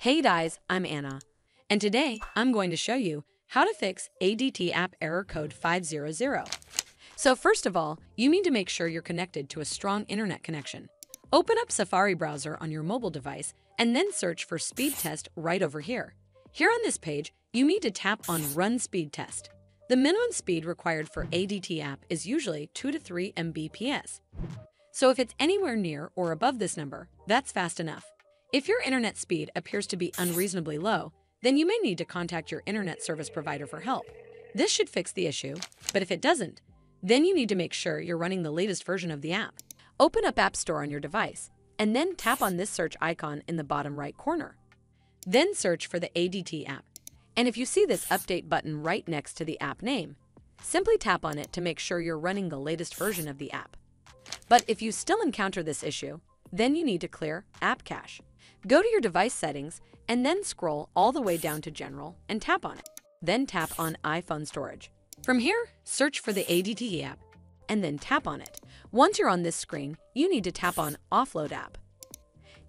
Hey guys, I'm Anna, and today I'm going to show you how to fix ADT App Error Code 500. So first of all, you need to make sure you're connected to a strong internet connection. Open up Safari browser on your mobile device and then search for Speed Test right over here. Here on this page, you need to tap on Run Speed Test. The minimum speed required for ADT app is usually 2 to 3 Mbps. So if it's anywhere near or above this number, that's fast enough. If your internet speed appears to be unreasonably low, then you may need to contact your internet service provider for help. This should fix the issue, but if it doesn't, then you need to make sure you're running the latest version of the app. Open up App Store on your device, and then tap on this search icon in the bottom right corner. Then search for the ADT app, and if you see this update button right next to the app name, simply tap on it to make sure you're running the latest version of the app. But if you still encounter this issue, then you need to clear App Cache. Go to your device settings and then scroll all the way down to General and tap on it. Then tap on iPhone Storage. From here, search for the ADT app and then tap on it. Once you're on this screen, you need to tap on Offload App.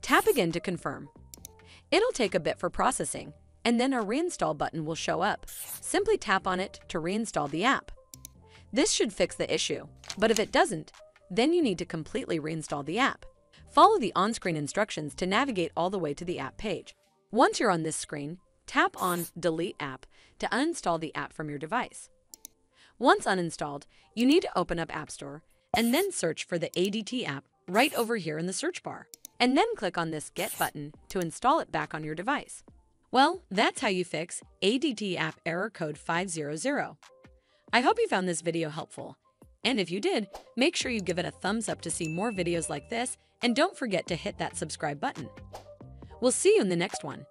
Tap again to confirm. It'll take a bit for processing, and then a reinstall button will show up. Simply tap on it to reinstall the app. This should fix the issue, but if it doesn't, then you need to completely reinstall the app. Follow the on-screen instructions to navigate all the way to the app page. Once you're on this screen, tap on Delete App to uninstall the app from your device. Once uninstalled, you need to open up App Store and then search for the ADT app right over here in the search bar, and then click on this Get button to install it back on your device. Well, that's how you fix ADT App Error Code 500. I hope you found this video helpful. And if you did, make sure you give it a thumbs up to see more videos like this, and don't forget to hit that subscribe button. We'll see you in the next one.